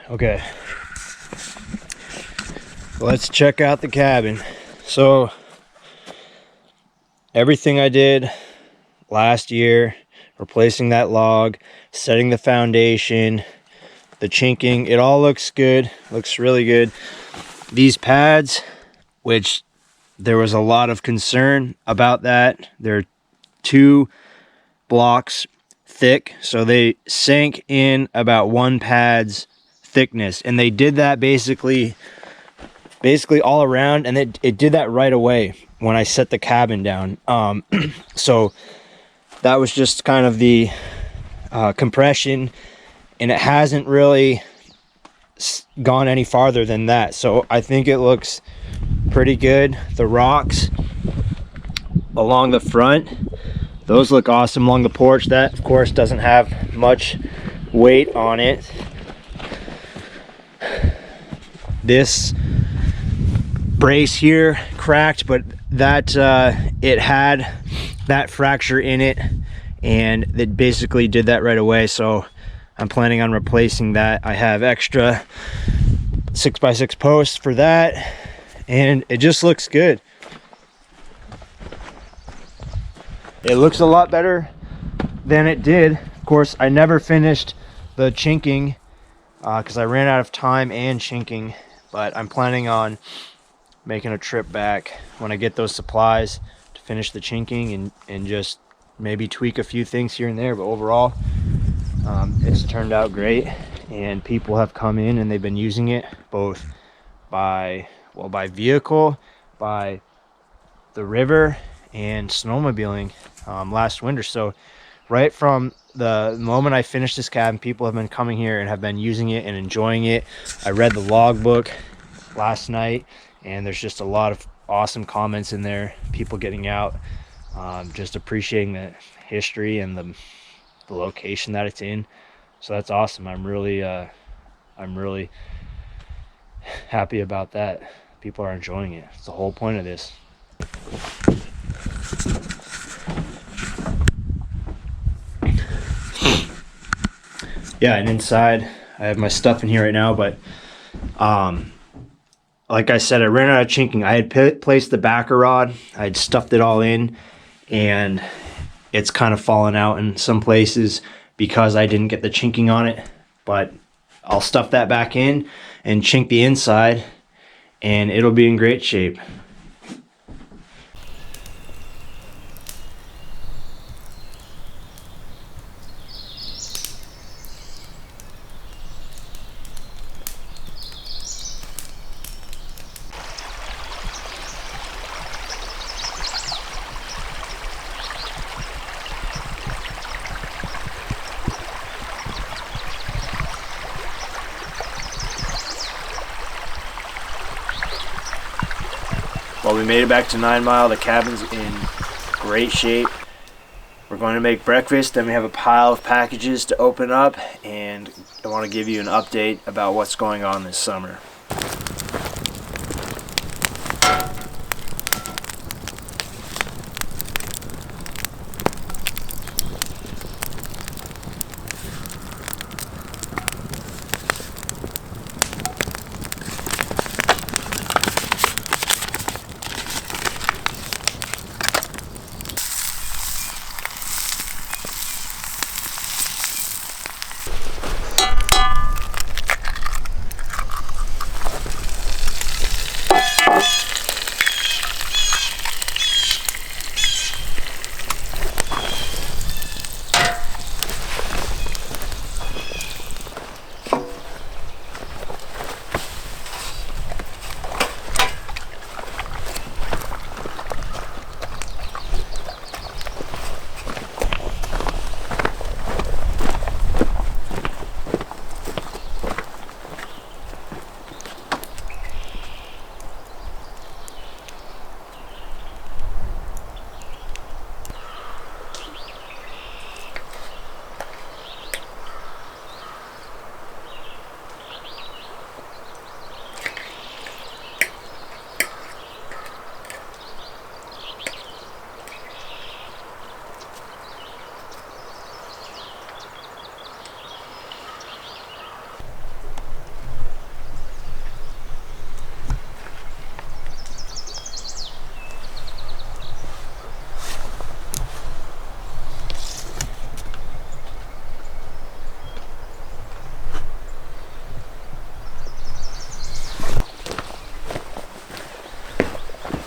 Okay, let's check out the cabin. So everything I did last year, replacing that log, setting the foundation, the chinking, it all looks good, looks really good. These pads, which there was a lot of concern about that, they're 2 blocks thick, so they sank in about 1 pad's thickness, and they did that basically all around, and it did that right away when I set the cabin down. So that was just kind of the compression, and it hasn't really gone any farther than that. So I think it looks pretty good. The rocks along the front, those look awesome. Along the porch, that of course doesn't have much weight on it. This brace here cracked, but that it had that fracture in it, and it basically did that right away. So I'm planning on replacing that. I have extra 6x6 posts for that, and it just looks good. It looks a lot better than it did. Of course, I never finished the chinking because I ran out of time and chinking, but I'm planning on making a trip back when I get those supplies to finish the chinking and just maybe tweak a few things here and there. But overall, it's turned out great, and people have come in and they've been using it both by vehicle, by the river, and snowmobiling last winter. So right from the moment I finished this cabin, people have been coming here and have been using it and enjoying it. I read the logbook last night, and there's just a lot of awesome comments in there, people getting out, just appreciating the history and the location that it's in. So that's awesome. I'm really happy about that. People are enjoying it. It's the whole point of this. Yeah, and inside I have my stuff in here right now, but like I said, I ran out of chinking. I had placed the backer rod, I had stuffed it all in, and it's kind of fallen out in some places because I didn't get the chinking on it. But I'll stuff that back in and chink the inside, and it'll be in great shape. Well, we made it back to 9 Mile. The cabin's in great shape. We're going to make breakfast, then we have a pile of packages to open up, and I want to give you an update about what's going on this summer.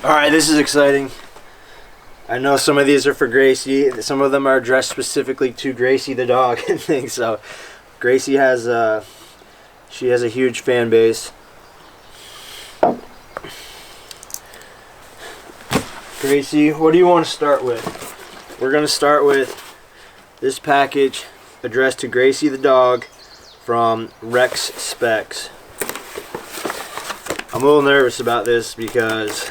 Alright, this is exciting. I know some of these are for Gracie. Some of them are addressed specifically to Gracie the dog and things. So Gracie has a huge fan base. Gracie, what do you want to start with? We're going to start with this package addressed to Gracie the dog from Rex Specs. I'm a little nervous about this because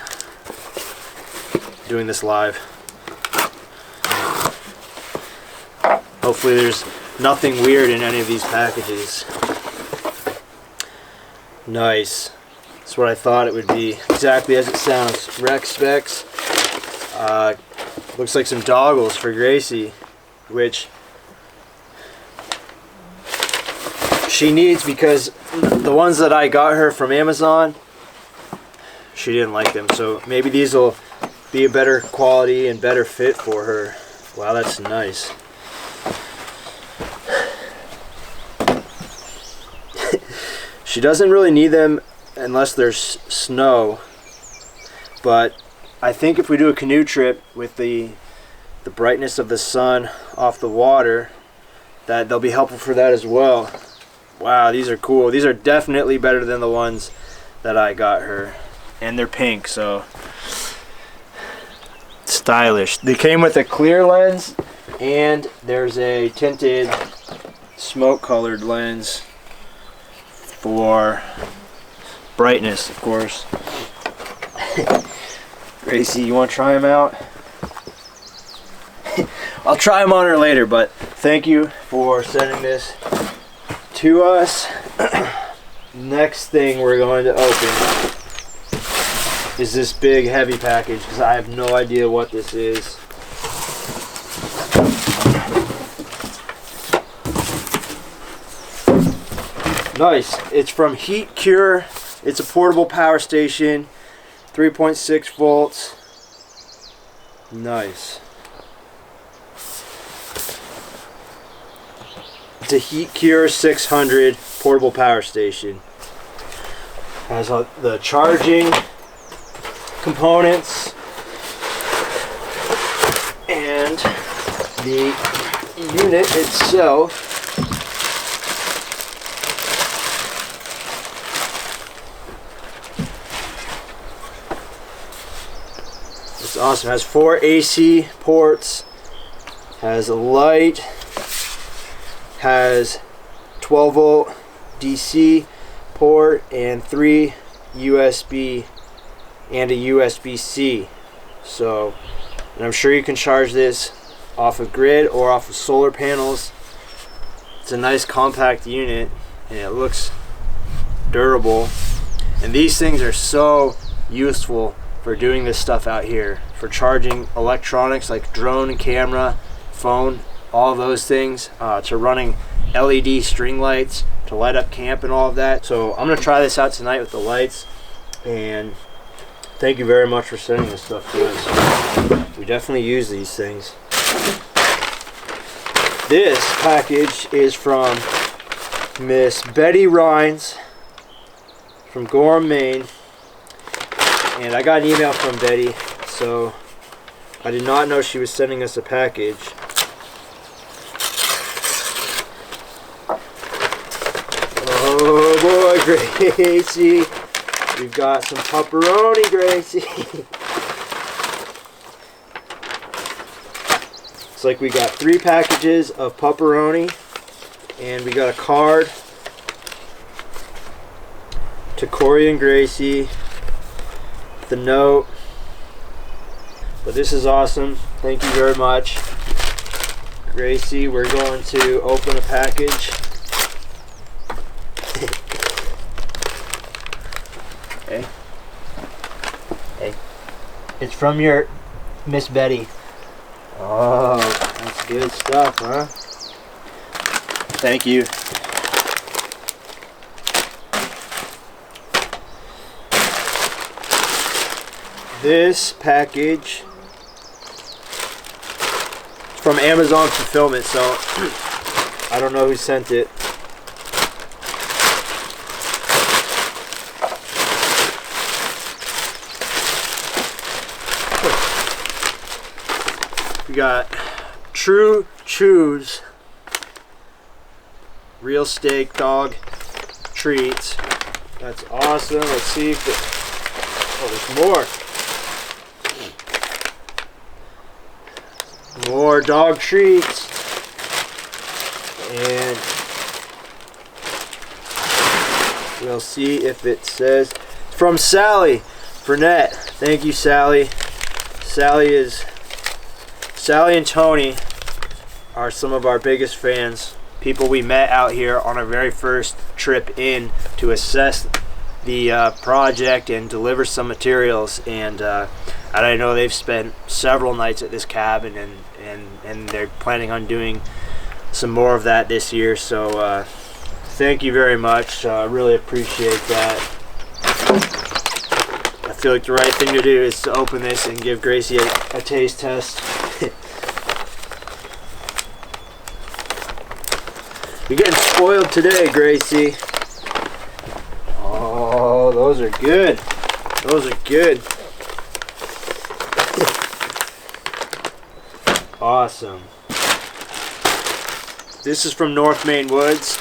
doing this live. Hopefully there's nothing weird in any of these packages. Nice. That's what I thought it would be. Exactly as it sounds. Rex Specs. Looks like some doggles for Gracie, which she needs because the ones that I got her from Amazon, she didn't like them. So maybe these will be a better quality and better fit for her. Wow, that's nice. She doesn't really need them unless there's snow, but I think if we do a canoe trip with the brightness of the sun off the water, that they'll be helpful for that as well. Wow, these are cool. These are definitely better than the ones that I got her, and they're pink, so stylish. They came with a clear lens, and there's a tinted smoke colored lens for brightness, of course. Gracie, you want to try them out? I'll try them on her later, but thank you for sending this to us. Next thing we're going to open is this big heavy package because I have no idea what this is. Nice. It's from Heat Cure. It's a portable power station, 3.6 volts. Nice. It's a Heat Cure 600 portable power station. Has the charging components and the unit itself. It's awesome. It has 4 AC ports, has a light, has 12 volt DC port and 3 USB and a USB-C. So, and I'm sure you can charge this off of grid or off of solar panels. It's a nice compact unit and it looks durable. And these things are so useful for doing this stuff out here, for charging electronics like drone, camera, phone, all those things, to running LED string lights to light up camp and all of that. So I'm gonna try this out tonight with the lights, and thank you very much for sending this stuff to us. We definitely use these things. This package is from Miss Betty Rhines from Gorham, Maine. And I got an email from Betty, so I did not know she was sending us a package. Oh boy, Gracie. We've got some pepperoni, Gracie. It's like we got 3 packages of pepperoni, and we got a card to Corey and Gracie. The note. But this is awesome. Thank you very much, Gracie. We're going to open a package. Okay. Hey. It's from your Miss Betty. Oh, that's good stuff, huh? Thank you. This package is from Amazon Fulfillment, so I don't know who sent it. We got True Chews real steak dog treats. That's awesome. Let's see if it... Oh, there's more. More dog treats, and we'll see if it says from Sally Burnett. Thank you, Sally. Sally and Tony are some of our biggest fans. People we met out here on our very first trip in to assess the project and deliver some materials, and I know they've spent several nights at this cabin, and they're planning on doing some more of that this year. So thank you very much. I really appreciate that. I feel like the right thing to do is to open this and give Gracie a taste test. You're getting spoiled today, Gracie. Oh, those are good. Those are good. Awesome. This is from North Maine Woods.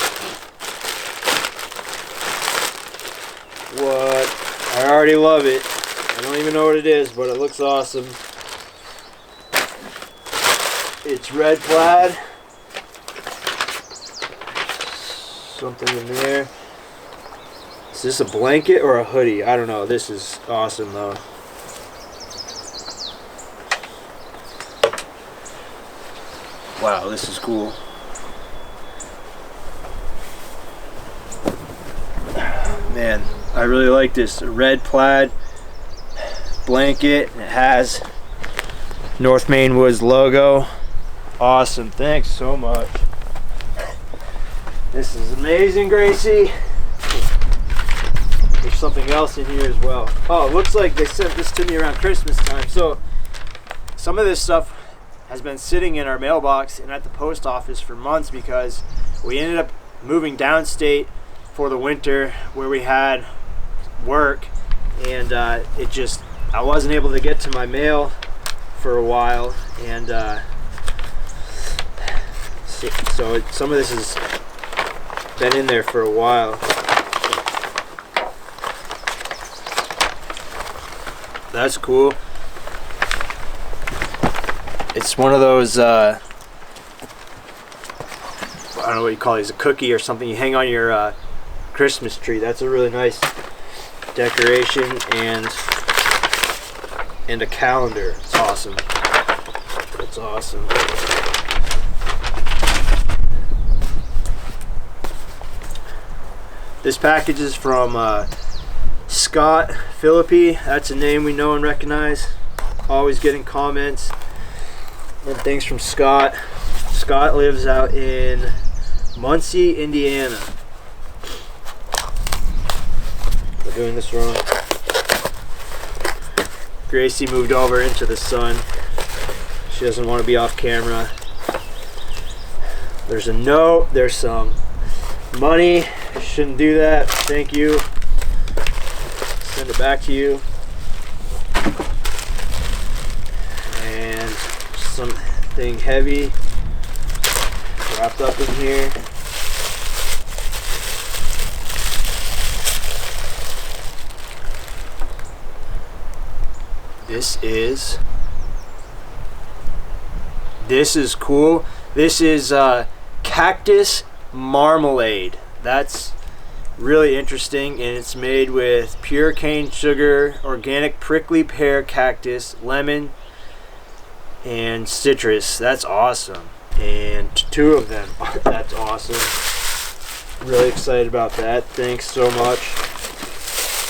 What? I already love it. I don't even know what it is, but it looks awesome. It's red plaid. Something in there. Is this a blanket or a hoodie? I don't know. This is awesome though. Wow, this is cool. Man, I really like this. A red plaid blanket. It has North Maine Woods logo. Awesome. Thanks so much. This is amazing, Gracie. There's something else in here as well. Oh, it looks like they sent this to me around Christmas time. So some of this stuff has been sitting in our mailbox and at the post office for months because we ended up moving downstate for the winter where we had work, and I wasn't able to get to my mail for a while, and so some of this has been in there for a while. That's cool. It's one of those, I don't know what you call these, a cookie or something you hang on your Christmas tree. That's a really nice decoration, and and a calendar. It's awesome. It's awesome. This package is from Scott Philippi. That's a name we know and recognize. Always getting comments and things from Scott. Scott lives out in Muncie, Indiana. We're doing this wrong. Gracie moved over into the sun. She doesn't want to be off camera. There's a note. There's some money. Shouldn't do that. Thank you. Send it back to you. And something heavy wrapped up in here. This is cool. This is Cactus marmalade. That's really interesting, and it's made with pure cane sugar, organic prickly pear, cactus, lemon, and citrus. That's awesome. And 2 of them. That's awesome. Really excited about that. Thanks so much.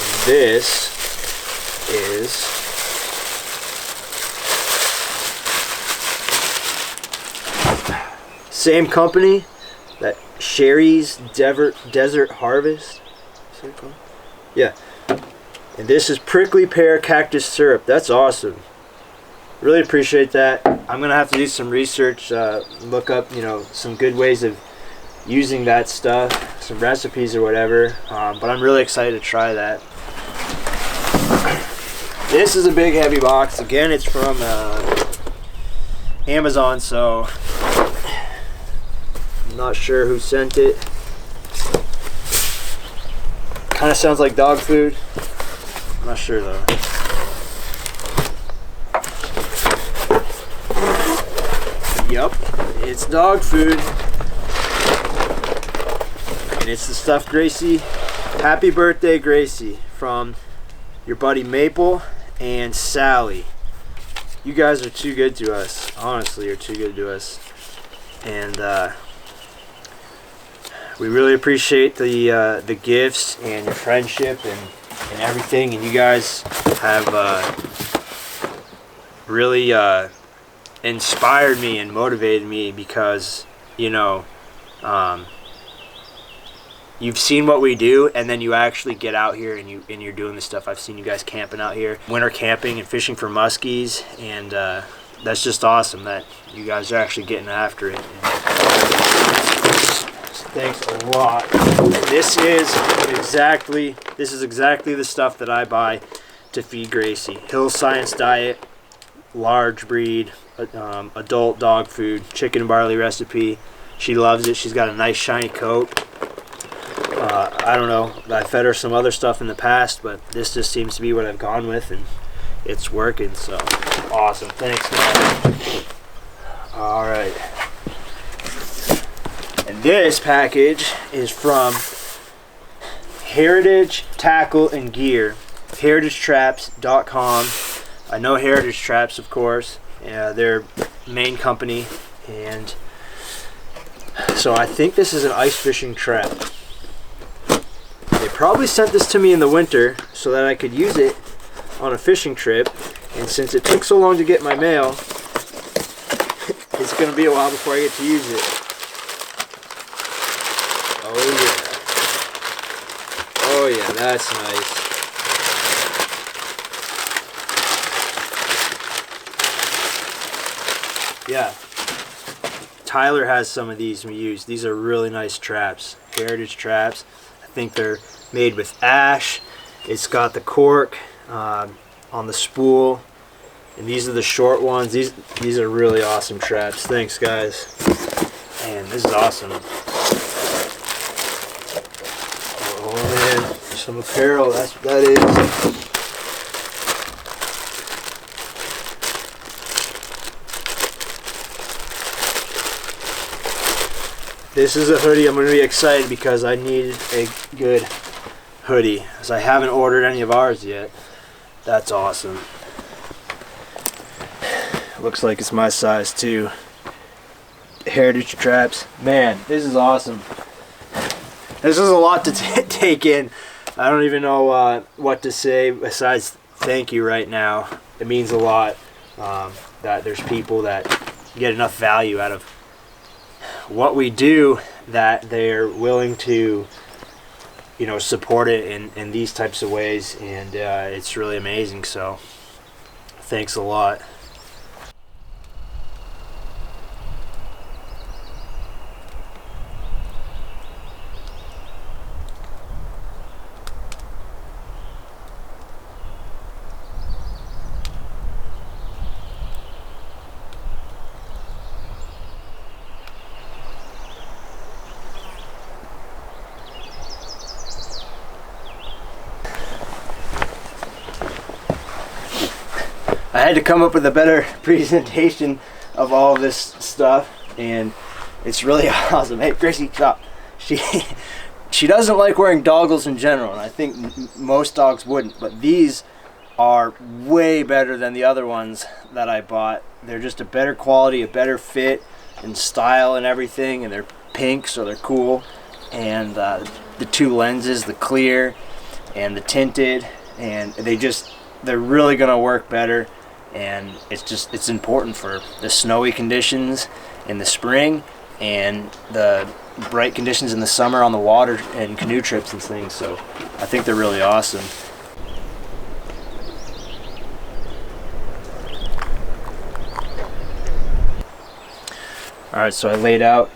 And this is same company, that Sherry's Desert Harvest. Is that called? Yeah. And this is prickly pear cactus syrup. That's awesome. Really appreciate that. I'm gonna have to do some research, look up, some good ways of using that stuff, some recipes or whatever. But I'm really excited to try that. This is a big heavy box. Again, it's from Amazon, so I'm not sure who sent it. Kind of sounds like dog food. I'm not sure though. Yep, it's dog food. And it's the stuff, Gracie. Happy birthday, Gracie, from your buddy Maple and Sally. You guys are too good to us. Honestly, you're too good to us. And we really appreciate the gifts and your friendship and everything. And you guys have really inspired me and motivated me because, you've seen what we do, and then you actually get out here and you're doing this stuff. I've seen you guys camping out here, winter camping and fishing for muskies, and that's just awesome that you guys are actually getting after it. Thanks a lot. This is exactly the stuff that I buy to feed Gracie. Hill Science Diet, large breed, adult dog food, chicken and barley recipe. She loves it. She's got a nice shiny coat. I don't know, I fed her some other stuff in the past, but this just seems to be what I've gone with, and it's working, so awesome. Thanks, man. All right. And this package is from Heritage Tackle and Gear, heritagetraps.com. I know Heritage Traps, of course. Yeah, they're main company, and so I think this is an ice fishing trap. They probably sent this to me in the winter so that I could use it on a fishing trip, and since it took so long to get my mail, it's going to be a while before I get to use it. Oh yeah, that's nice. Yeah, Tyler has some of these we use. These are really nice traps, Heritage Traps. I think they're made with ash. It's got the cork on the spool, and these are the short ones. These are really awesome traps. Thanks, guys. Man, this is awesome. Oh man, some apparel. That's what that is. This is a hoodie. I'm going to be excited because I needed a good hoodie, as I haven't ordered any of ours yet. That's awesome. Looks like it's my size too. Heritage traps. Man, this is awesome. This is a lot to take in. I don't even know what to say besides thank you right now. It means a lot that there's people that get enough value out of what we do that they're willing to, you know, support it in these types of ways, and it's really amazing. So thanks a lot. I had to come up with a better presentation of all this stuff, and it's really awesome. Hey, Gracie, stop. She doesn't like wearing doggles in general, and I think most dogs wouldn't, but these are way better than the other ones that I bought. They're just a better quality, a better fit and style and everything, and they're pink, so they're cool. And the two lenses, the clear and the tinted, and they're really gonna work better. And it's important for the snowy conditions in the spring and the bright conditions in the summer on the water and canoe trips and things. So I think they're really awesome. All right, so I laid out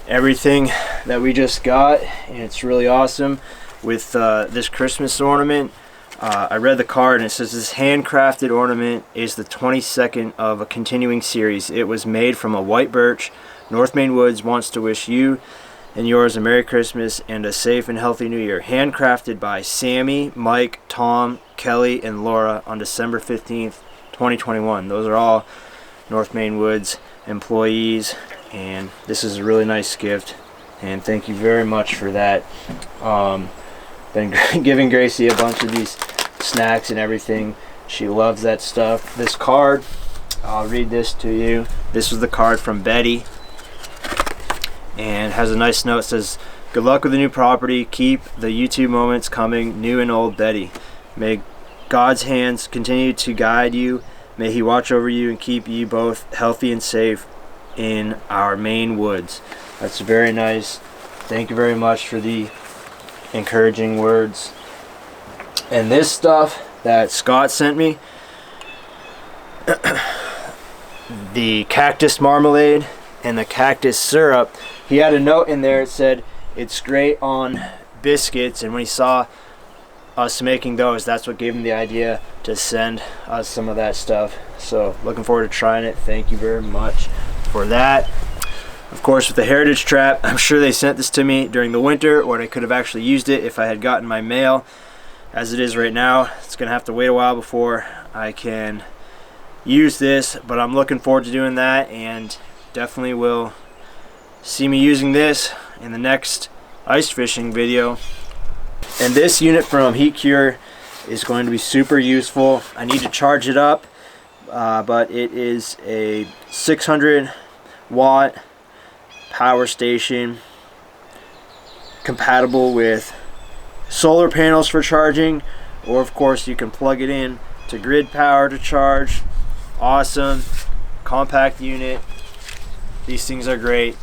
everything that we just got, and it's really awesome with this Christmas ornament. I read the card and it says this handcrafted ornament is the 22nd of a continuing series. It was made from a white birch. North Maine Woods wants to wish you and yours a Merry Christmas and a safe and healthy New Year. Handcrafted by Sammy, Mike, Tom, Kelly, and Laura on December 15th, 2021. Those are all North Maine Woods employees, and this is a really nice gift, and thank you very much for that. Been giving Gracie a bunch of these snacks and everything. She loves that stuff. This card, I'll read this to you. This was the card from Betty, and has a nice note. It says, "Good luck with the new property. Keep the YouTube moments coming, new and old Betty. May God's hands continue to guide you. May He watch over you and keep you both healthy and safe in our Maine woods." That's very nice. Thank you very much for the encouraging words. And this stuff that Scott sent me, the cactus marmalade and the cactus syrup, he had a note in there. It said it's great on biscuits, and when he saw us making those, that's what gave him the idea to send us some of that stuff. So looking forward to trying it. Thank you very much for that. Of course, with the Heritage Trap, I'm sure they sent this to me during the winter, or I could have actually used it if I had gotten my mail. As it is right now, it's gonna have to wait a while before I can use this, but I'm looking forward to doing that, and definitely will see me using this in the next ice fishing video. And this unit from Heat Cure is going to be super useful. I need to charge it up, but it is a 600 watt power station compatible with solar panels for charging, or of course you can plug it in to grid power to charge. Awesome compact unit. These things are great.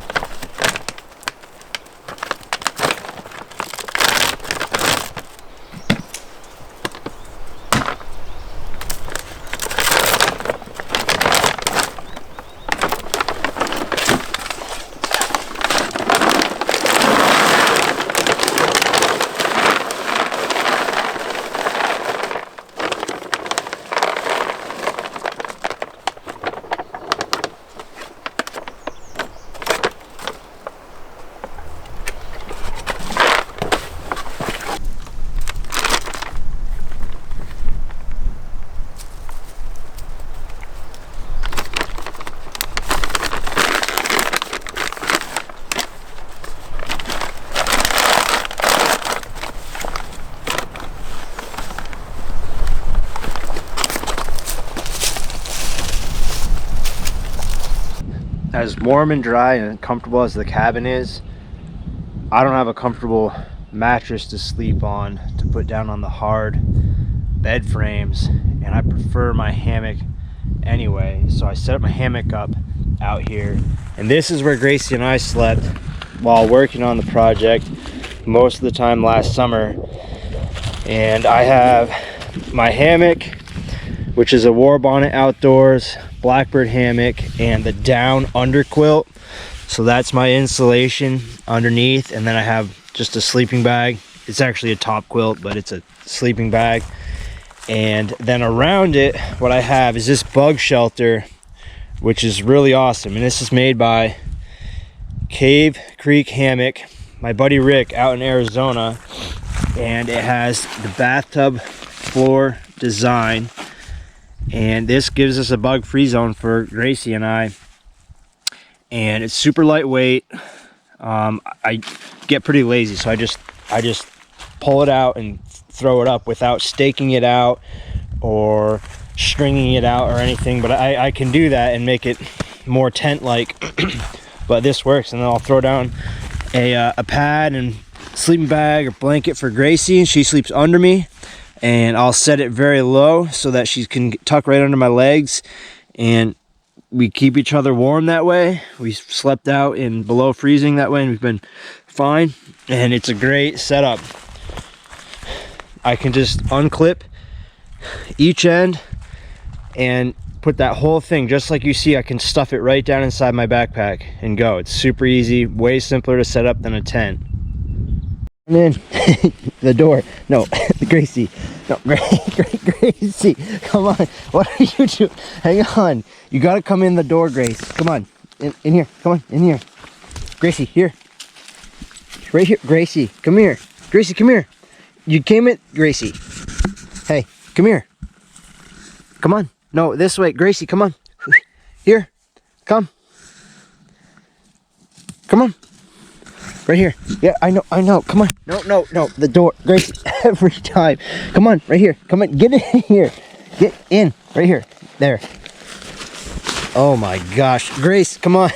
as warm and dry and comfortable as the cabin is, I don't have a comfortable mattress to sleep on, to put down on the hard bed frames, and I prefer my hammock anyway. So I set up my hammock up out here, and this is where Gracie and I slept while working on the project most of the time last summer. And I have my hammock, which is a War Bonnet Outdoors Blackbird hammock, and the down under quilt. So that's my insulation underneath, and then I have just a sleeping bag. It's actually a top quilt, but it's a sleeping bag. And then around it, what I have is this bug shelter, which is really awesome. And this is made by Cave Creek Hammock, my buddy Rick out in Arizona. And it has the bathtub floor design, and this gives us a bug free zone for Gracie and I. And it's super lightweight. I get pretty lazy, so I just pull it out and throw it up without staking it out or stringing it out or anything. But I can do that and make it more tent like. But this works. And then I'll throw down a pad and sleeping bag or blanket for Gracie, and she sleeps under me. And I'll set it very low so that she can tuck right under my legs, and we keep each other warm that way. We slept out in below freezing that way, and we've been fine. And it's a great setup. I can just unclip each end and put that whole thing, just like you see. I can stuff it right down inside my backpack and go. It's super easy, way simpler to set up than a tent. And then the door. No, Gracie. No, Gracie. Come on. What are you doing? Hang on. You gotta come in the door, Grace. Come on. In here. Come on. In here. Gracie, here. Right here. Gracie, come here. Gracie, come here. You came in. Gracie. Hey, come here. Come on. No, this way. Gracie, come on. Here. Come. Come on. Right here. Yeah, I know. Come on. No. The door. Gracie, every time. Come on, right here. Come on. Get in here. Get in. Right here. There. Oh my gosh. Grace, come on.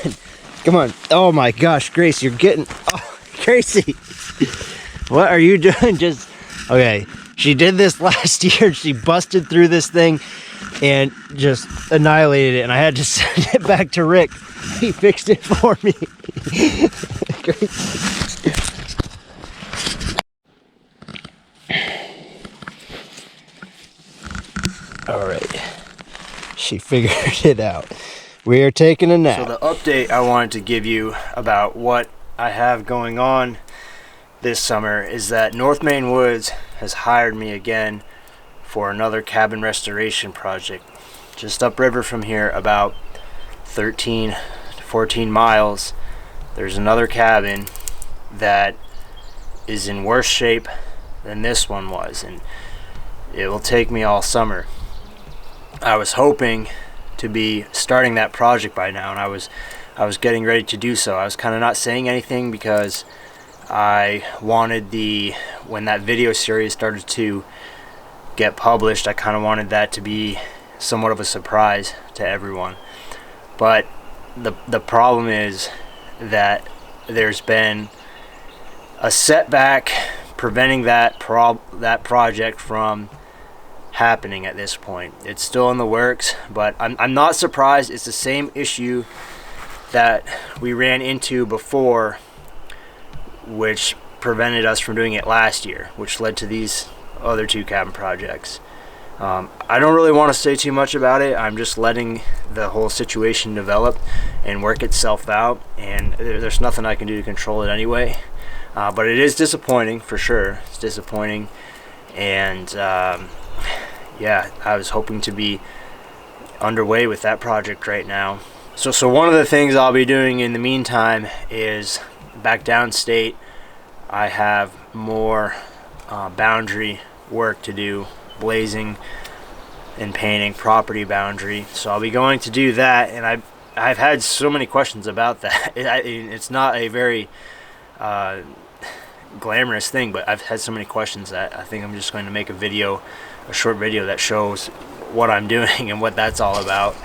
Come on. Oh my gosh, Grace, you're getting... Oh, Gracie. What are you doing? Just... Okay. She did this last year. She busted through this thing and just annihilated it. And I had to send it back to Rick. He fixed it for me. All right, she figured it out. We are taking a nap. So the update I wanted to give you about what I have going on this summer is that North Maine Woods has hired me again for another cabin restoration project just upriver from here, about 13 to 14 miles. There's another cabin that is in worse shape than this one was, and it will take me all summer. I was hoping to be starting that project by now, and I was getting ready to do so. I was kind of not saying anything because I wanted when that video series started to get published, I kind of wanted that to be somewhat of a surprise to everyone. But the problem is that there's been a setback preventing that project from happening at this point. It's still in the works, but I'm not surprised. It's the same issue that we ran into before, which prevented us from doing it last year, which led to these other two cabin projects. I don't really want to say too much about it. I'm just letting the whole situation develop and work itself out, and there's nothing I can do to control it anyway. But it is disappointing, for sure. It's disappointing, and yeah, I was hoping to be underway with that project right now. So one of the things I'll be doing in the meantime is back downstate. I have more boundary work to do, blazing and painting property boundary. So I'll be going to do that, and I've had so many questions about that. It's not a very glamorous thing, but I've had so many questions that I think I'm just going to make a short video that shows what I'm doing and what that's all about.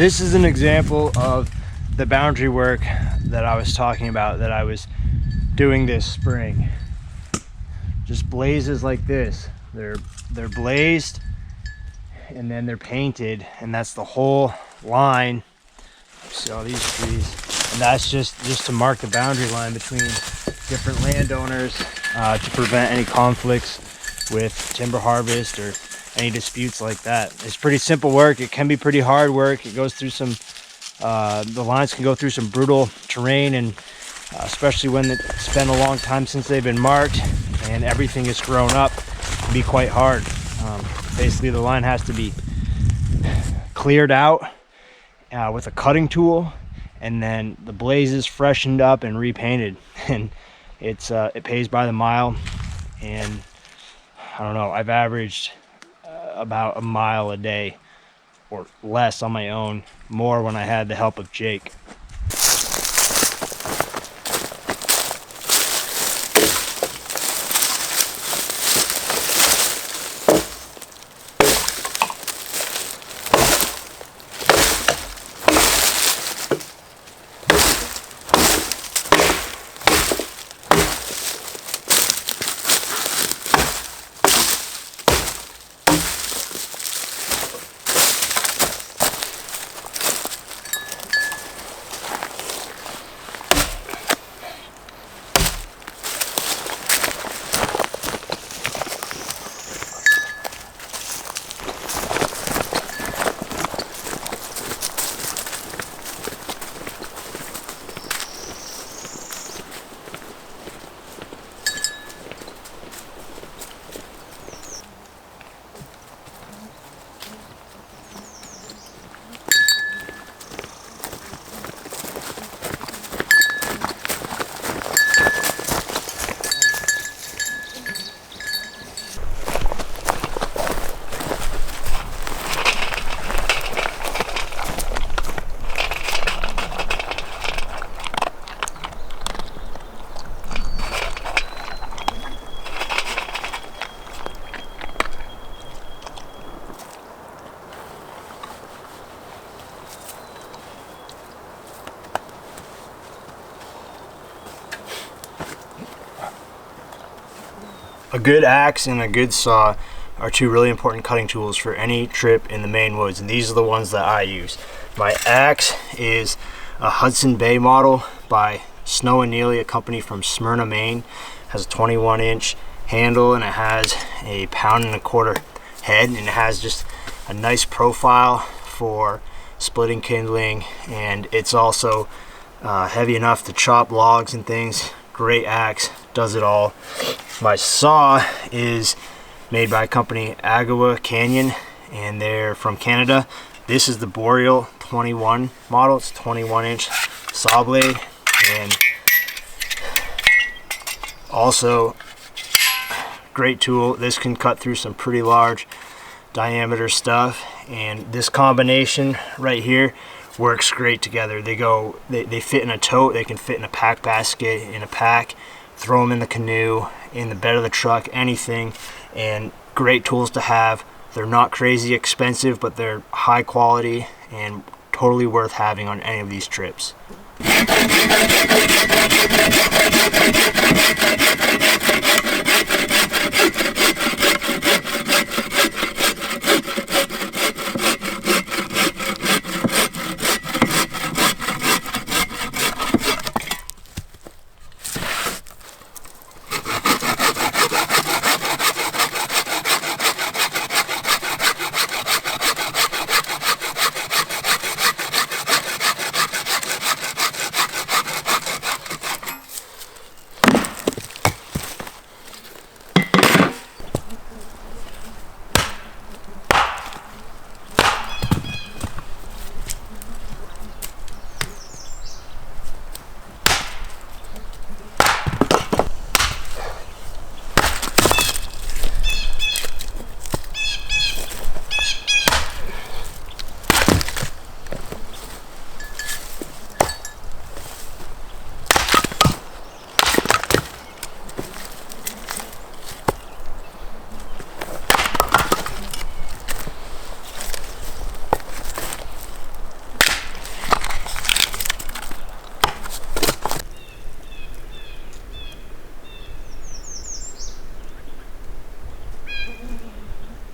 this is an example of the boundary work that I was talking about, that I was doing this spring. Just blazes like this. They're blazed and then they're painted, and that's the whole line. See all these trees, and that's just to mark the boundary line between different landowners, to prevent any conflicts with timber harvest or any disputes like that. It's pretty simple work. It can be pretty hard work. It goes through some the lines can go through some brutal terrain, and especially when it's been a long time since they've been marked and everything is grown up, it can be quite hard. Basically the line has to be cleared out with a cutting tool, and then the blazes freshened up and repainted, and it pays by the mile. And I don't know, I've averaged about a mile a day or less on my own, more when I had the help of Jake. A good axe and a good saw are two really important cutting tools for any trip in the Maine woods, and these are the ones that I use. My axe is a Hudson Bay model by Snow and Neely, a company from Smyrna, Maine. It has a 21-inch handle, and it has a 1.25 pound head, and it has just a nice profile for splitting kindling, and it's also heavy enough to chop logs and things. Great axe, does it all. My saw is made by a company, Agawa Canyon, and they're from Canada. This is the Boreal 21 model. It's a 21-inch saw blade, and also great tool. This can cut through some pretty large diameter stuff, and this combination right here works great together. They fit in a tote, they can fit in a pack basket, in a pack, throw them in the canoe, in the bed of the truck, anything, and great tools to have. They're not crazy expensive, but they're high quality and totally worth having on any of these trips.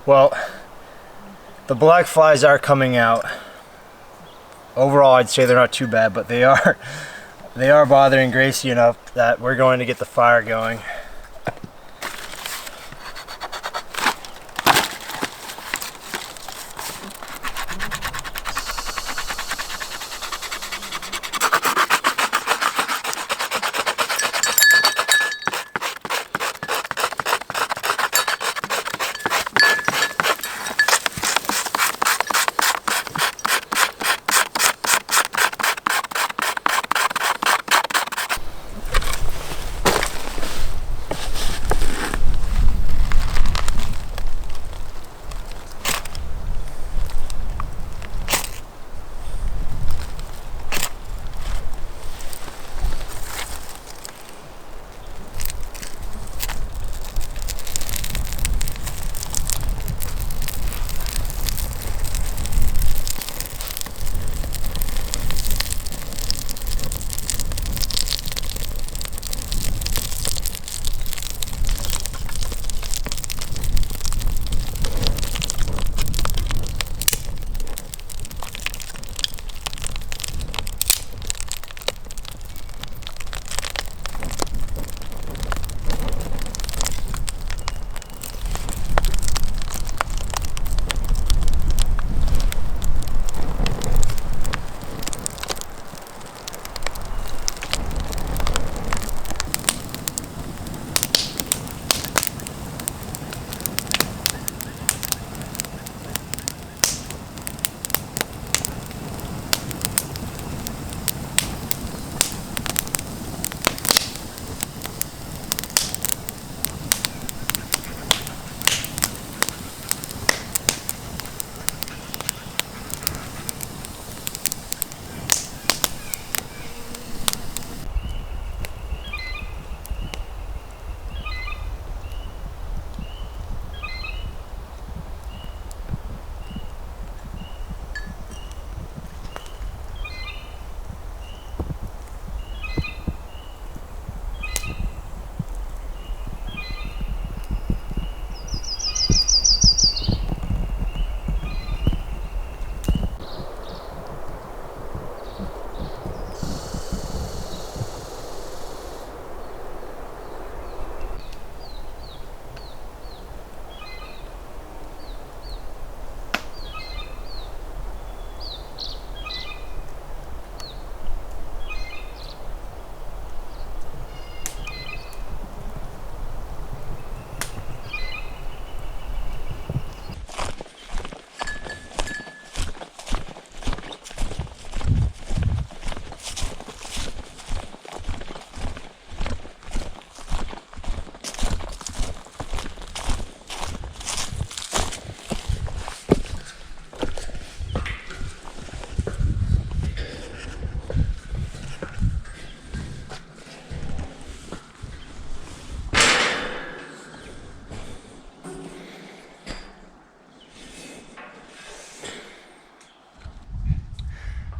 Well, the black flies are coming out. Overall, I'd say they're not too bad, but they are bothering Gracie enough that we're going to get the fire going.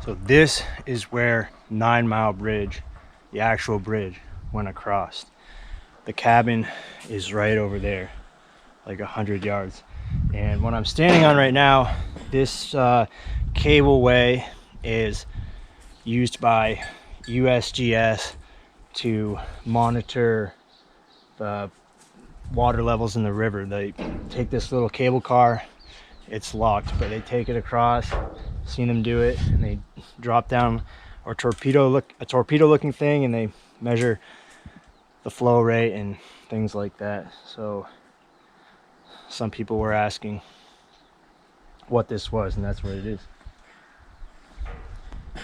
So this is where 9 Mile Bridge, the actual bridge, went across. The cabin is right over there, like 100 yards. And what I'm standing on right now, this cableway is used by USGS to monitor the water levels in the river. They take this little cable car, it's locked, but they take it across. Seen them do it, and they drop down a torpedo looking thing, and they measure the flow rate and things like that. So some people were asking what this was, and that's what it is.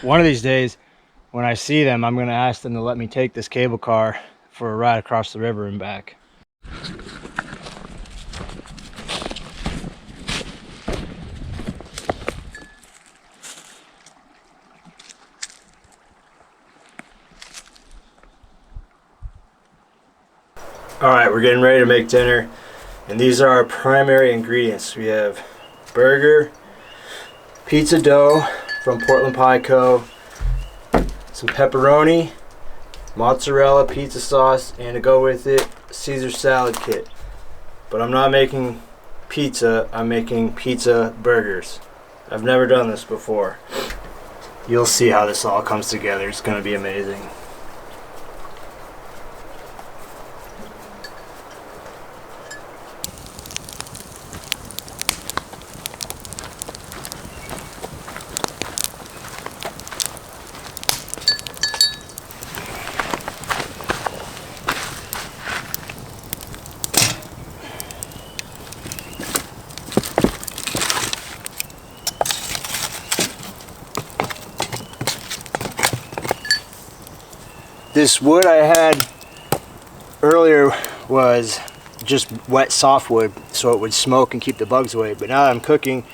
One of these days when I see them, I'm going to ask them to let me take this cable car for a ride across the river and back. Alright, we're getting ready to make dinner, and these are our primary ingredients. We have burger, pizza dough from Portland Pie Co., some pepperoni, mozzarella pizza sauce, and to go with it, Caesar salad kit. But I'm not making pizza, I'm making pizza burgers. I've never done this before. You'll see how this all comes together. It's going to be amazing. This wood I had earlier was just wet softwood, so it would smoke and keep the bugs away. But now that I'm cooking,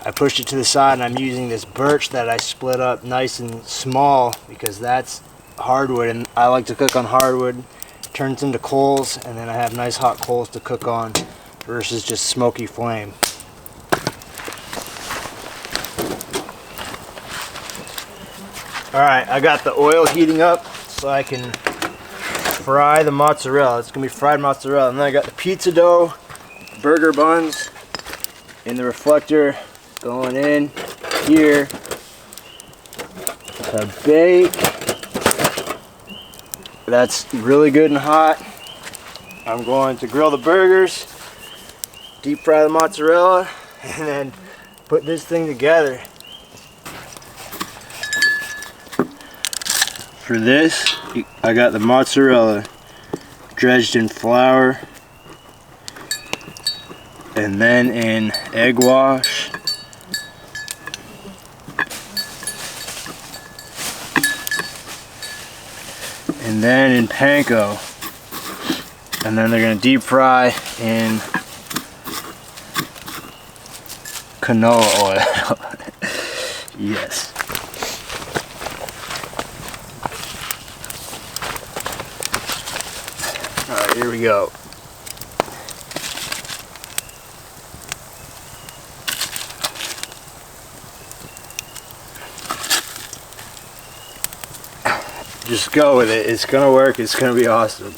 I pushed it to the side and I'm using this birch that I split up nice and small because that's hardwood, and I like to cook on hardwood. It turns into coals, and then I have nice hot coals to cook on versus just smoky flame. Alright, I got the oil heating up so I can fry the mozzarella. It's gonna be fried mozzarella. And then I got the pizza dough, burger buns in the reflector going in here to bake. That's really good and hot. I'm going to grill the burgers, deep fry the mozzarella, and then put this thing together. For this, I got the mozzarella dredged in flour and then in egg wash. And then in panko. And then they're going to deep fry in canola oil. Yes. Alright, here we go. Just go with it. It's gonna work. It's gonna be awesome.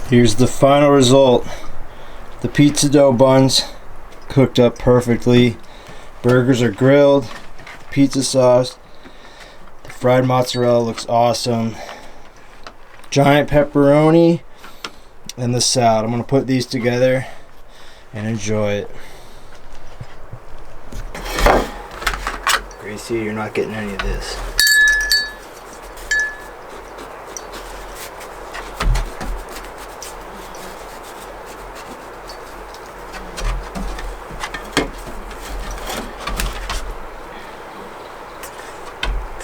Here's the final result. The pizza dough buns cooked up perfectly. Burgers are grilled. Pizza sauce. The fried mozzarella looks awesome. Giant pepperoni and the salad. I'm gonna put these together and enjoy it. Gracie, you're not getting any of this.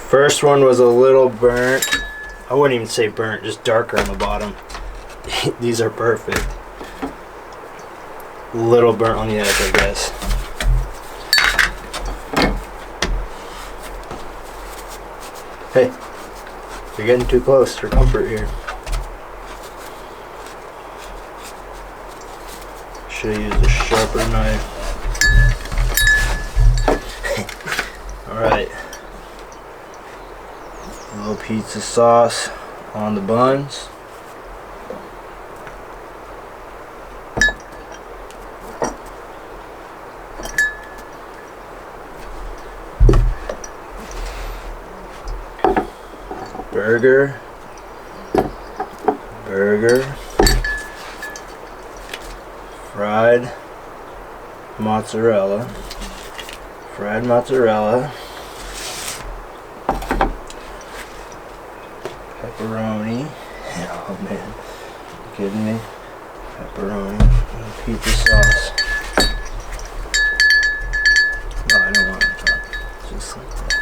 First one was a little burnt. I wouldn't even say burnt, just darker on the bottom. These are perfect. A little burnt on the edge, I guess. Hey, you're getting too close for comfort here. Should have used a sharper knife. Alright. A little pizza sauce on the buns. Burger. fried mozzarella, pepperoni. Oh man, you kidding me? Pepperoni and pizza sauce. No, I don't want it on top. Just like that.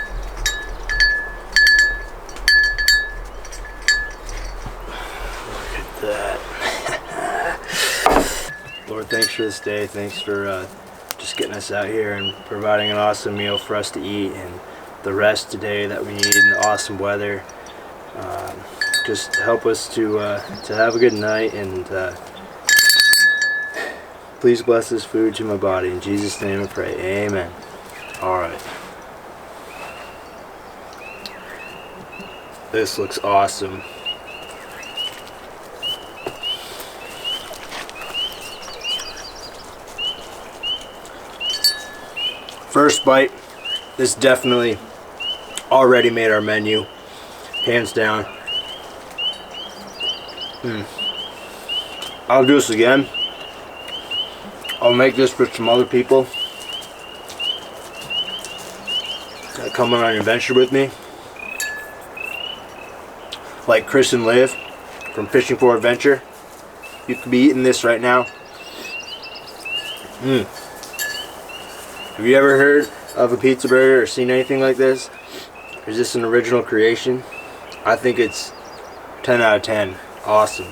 Look at that. Lord, thanks for this day. Thanks for just getting us out here and providing an awesome meal for us to eat, and the rest today that we need, and the awesome weather. Just help us to have a good night, and please bless this food to my body. In Jesus' name I pray. Amen. Alright. This looks awesome. First bite, this definitely already made our menu, hands down. I'll do this again. I'll make this for some other people that come on an adventure with me, like Chris and Liv from Fishing for Adventure. You could be eating this right now. Have you ever heard of a pizza burger or seen anything like this? Is this an original creation? I think it's 10 out of 10. Awesome.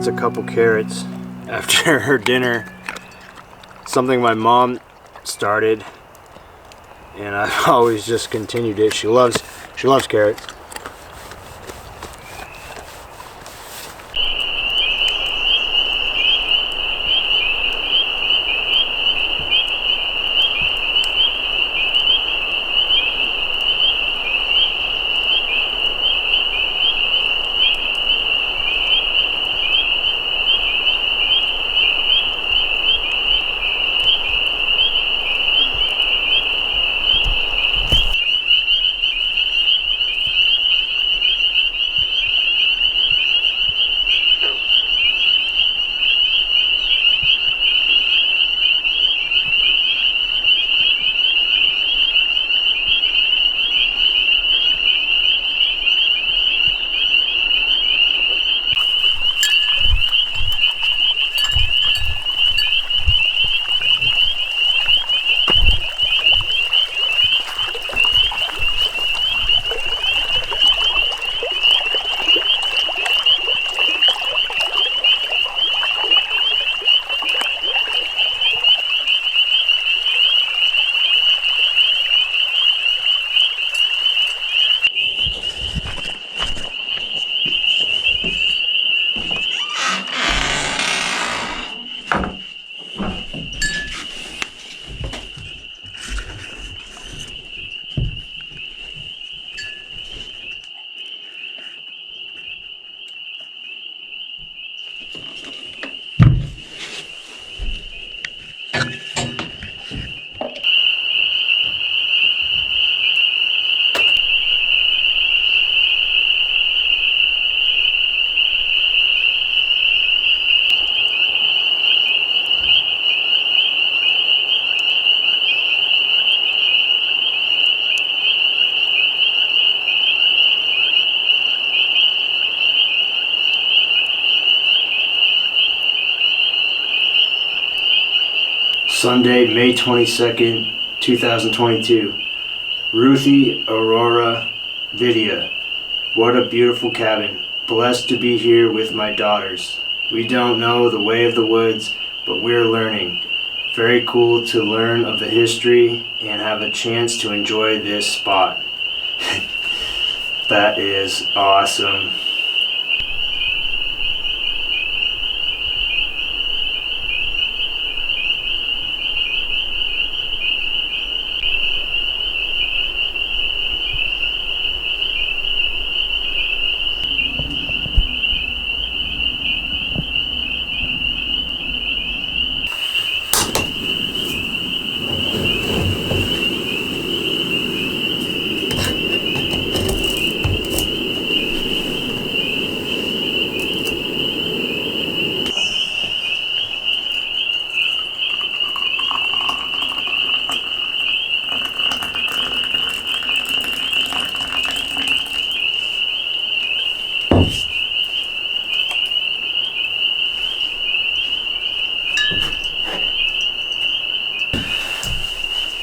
That's a couple carrots after her dinner. Something my mom started, and I've always just continued it. She loves carrots. Sunday, May 22nd, 2022. Ruthie Aurora Vidya. What a beautiful cabin. Blessed to be here with my daughters. We don't know the way of the woods, but we're learning. Very cool to learn of the history and have a chance to enjoy this spot. That is awesome.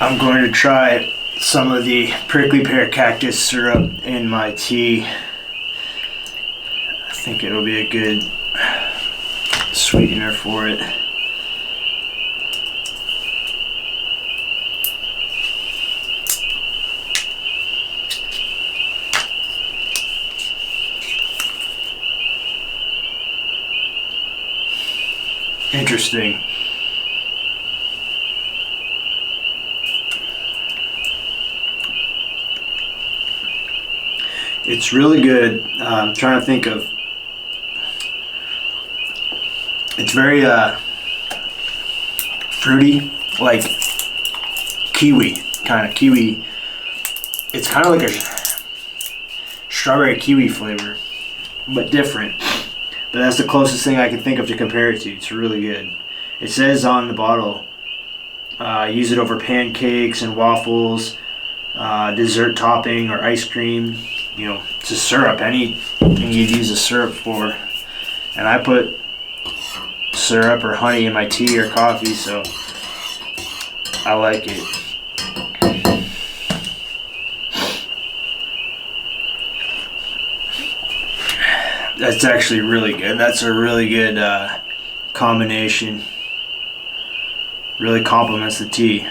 I'm going to try some of the prickly pear cactus syrup in my tea. I think it'll be a good sweetener for it. Interesting. It's really good. I'm trying to think of. It's very fruity, like kiwi, kind of kiwi. It's kind of like a strawberry kiwi flavor, but different. But that's the closest thing I can think of to compare it to. It's really good. It says on the bottle, use it over pancakes and waffles, dessert topping or ice cream. You know, it's a syrup, anything you'd use a syrup for. And I put syrup or honey in my tea or coffee, so I like it. That's actually really good. That's a really good combination. Really complements the tea.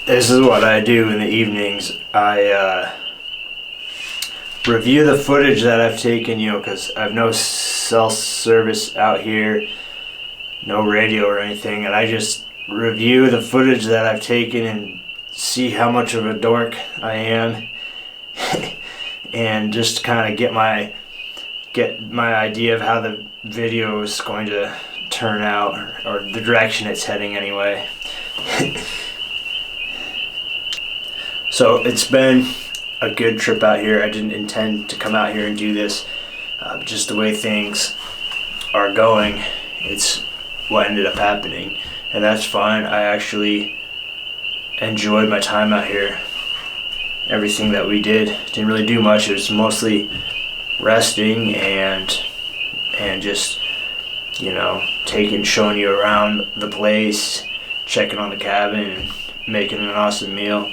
This is what I do in the evenings. I review the footage that I've taken, because I have no cell service out here, no radio or anything, and I just review the footage that I've taken and see how much of a dork I am, and just kind of get my idea of how the video is going to turn out, or the direction it's heading anyway. So it's been a good trip out here. I didn't intend to come out here and do this. Just the way things are going, it's what ended up happening. And that's fine. I actually enjoyed my time out here. Everything that we did. Didn't really do much. It was mostly resting and just, showing you around the place, checking on the cabin, and making an awesome meal.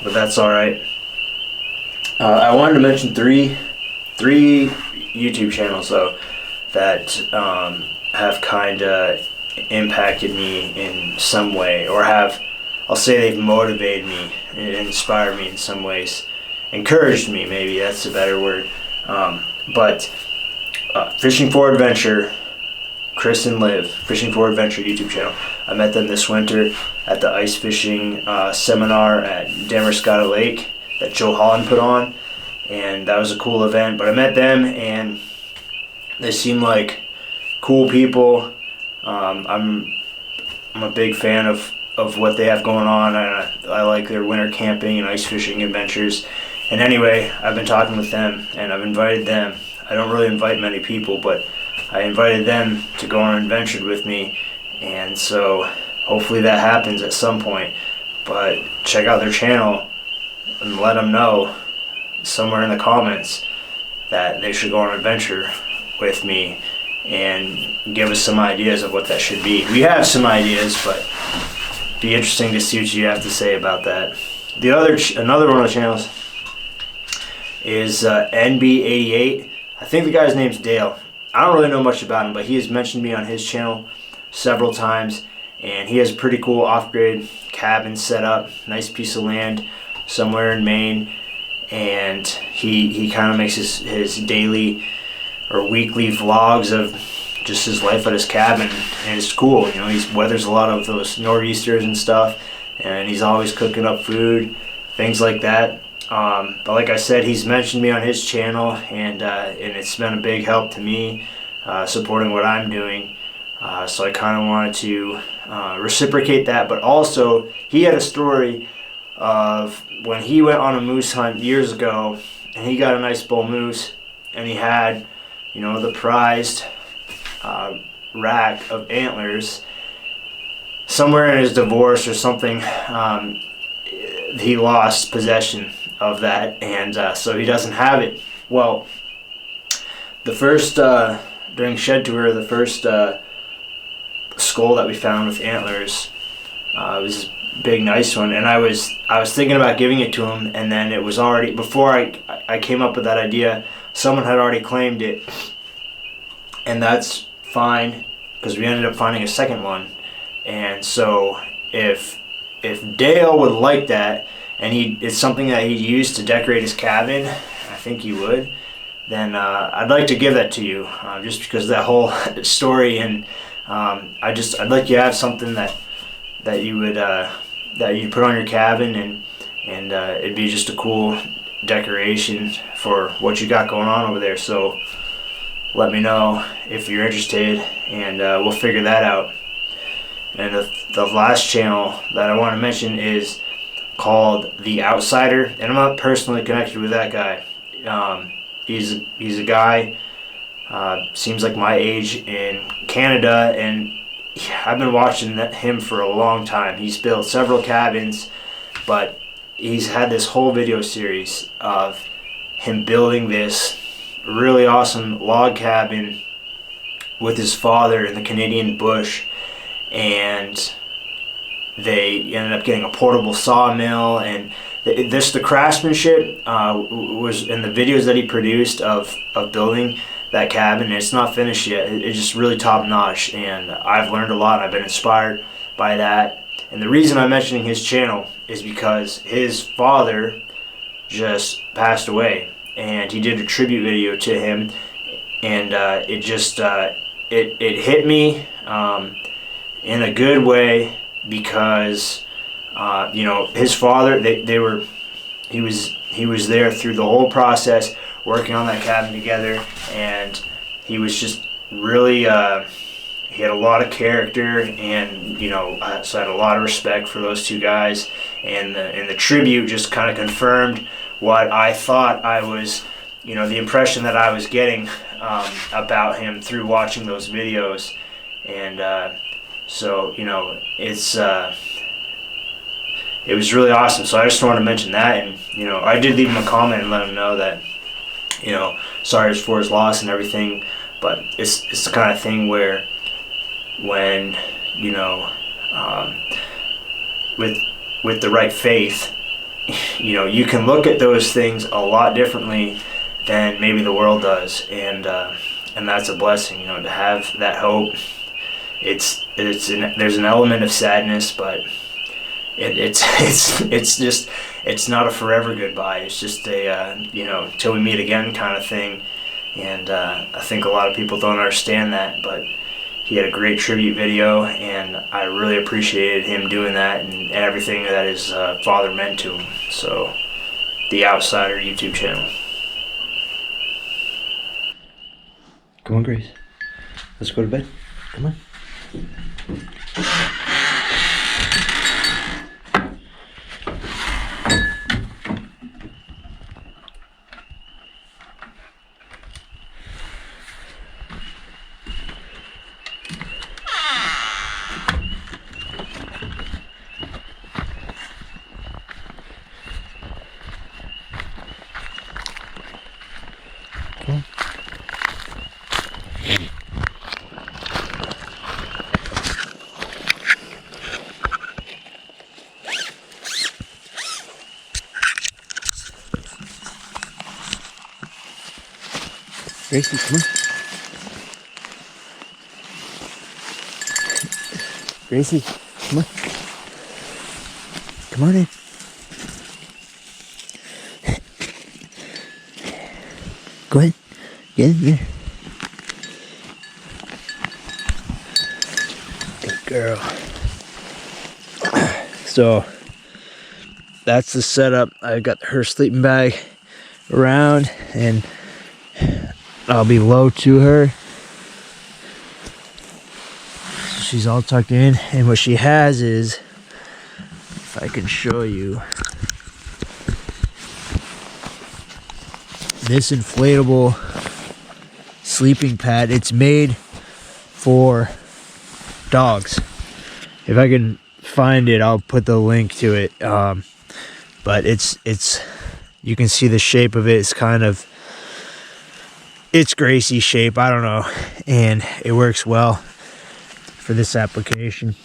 But that's all right. I wanted to mention three YouTube channels though that have kind of impacted me in some way, or I'll say they've motivated me and inspired me in some ways, encouraged me, maybe that's a better word. But Fishing for Adventure, Chris and Liv, Fishing for Adventure YouTube channel. I met them this winter at the ice fishing seminar at Damascotta Lake that Joe Holland put on, and that was a cool event. But I met them, and they seem like cool people. I'm a big fan of what they have going on, and I like their winter camping and ice fishing adventures. And anyway, I've been talking with them, and I've invited them. I don't really invite many people, but I invited them to go on an adventure with me, and so hopefully that happens at some point. But check out their channel and let them know somewhere in the comments that they should go on an adventure with me and give us some ideas of what that should be. We have some ideas, but it'd be interesting to see what you have to say about that. Another one of the channels is NB88. I think the guy's name's Dale. I don't really know much about him, but he has mentioned me on his channel several times, and he has a pretty cool off-grid cabin set up, nice piece of land somewhere in Maine, and he kind of makes his daily or weekly vlogs of just his life at his cabin, and it's cool. He weathers a lot of those nor'easters and stuff, and he's always cooking up food, things like that. But like I said, he's mentioned me on his channel, and it's been a big help to me, supporting what I'm doing. So I kind of wanted to reciprocate that. But also, he had a story of when he went on a moose hunt years ago, and he got a nice bull moose, and he had, the prized rack of antlers. Somewhere in his divorce or something, he lost possession of that, and so he doesn't have it. Well, the first during shed tour, the first skull that we found with antlers was a big, nice one, and I was thinking about giving it to him, and then it was already, before I came up with that idea, someone had already claimed it, and that's fine because we ended up finding a second one. And so if Dale would like that, and it's something that he'd use to decorate his cabin, I think he would, then I'd like to give that to you, just because of that whole story, and I'd like you to have something that you would that you'd put on your cabin, and it'd be just a cool decoration for what you got going on over there. So let me know if you're interested, and we'll figure that out. And the last channel that I want to mention is called The Outsider, and I'm not personally connected with that guy. He's a guy, seems like my age, in Canada, and I've been watching him for a long time. He's built several cabins, but he's had this whole video series of him building this really awesome log cabin with his father in the Canadian bush, and they ended up getting a portable sawmill, and the craftsmanship was in the videos that he produced of building that cabin. It's not finished yet. It's just really top notch, and I've learned a lot. I've been inspired by that. And the reason I'm mentioning his channel is because his father just passed away, and he did a tribute video to him, and it just it hit me in a good way, because his father, he was there through the whole process, working on that cabin together, and he was just really he had a lot of character, and so I had a lot of respect for those two guys, and the tribute just kind of confirmed what I thought I was, the impression that I was getting about him through watching those videos. And so it was really awesome. So I just wanted to mention that, and I did leave him a comment and let him know that sorry for his loss and everything, but it's the kind of thing where when with the right faith, you can look at those things a lot differently than maybe the world does, and that's a blessing, to have that hope. There's an element of sadness, but it's not a forever goodbye. It's just a till we meet again kind of thing, and I think a lot of people don't understand that, but he had a great tribute video, and I really appreciated him doing that, and everything that his father meant to him. So, The Outsider YouTube channel. Come on, Grace. Let's go to bed. Come on. Come on. Gracie, come on. Gracie, come on. Come on in. Go ahead. Get in there. Good girl. So, that's the setup. I've got her sleeping bag around, and I'll be low to her. She's all tucked in, and what she has is, if I can show you, this inflatable sleeping pad. It's made for dogs. If I can find it, I'll put the link to it. But it's you can see the shape of it. It's Gracie shape, I don't know, and it works well for this application.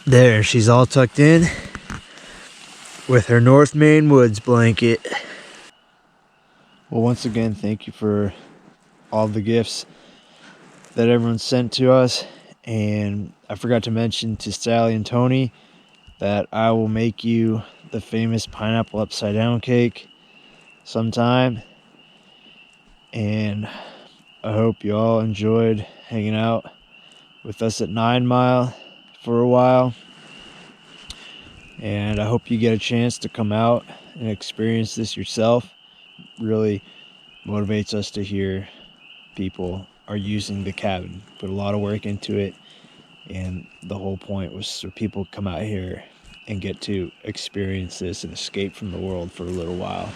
There, she's all tucked in with her North Maine Woods blanket. Well, once again, thank you for all the gifts that everyone sent to us, and I forgot to mention to Sally and Tony that I will make you the famous pineapple upside down cake sometime, and I hope you all enjoyed hanging out with us at 9 Mile for a while, and I hope you get a chance to come out and experience this yourself. Really motivates us to hear people are using the cabin, put a lot of work into it, and the whole point was so people come out here and get to experience this and escape from the world for a little while.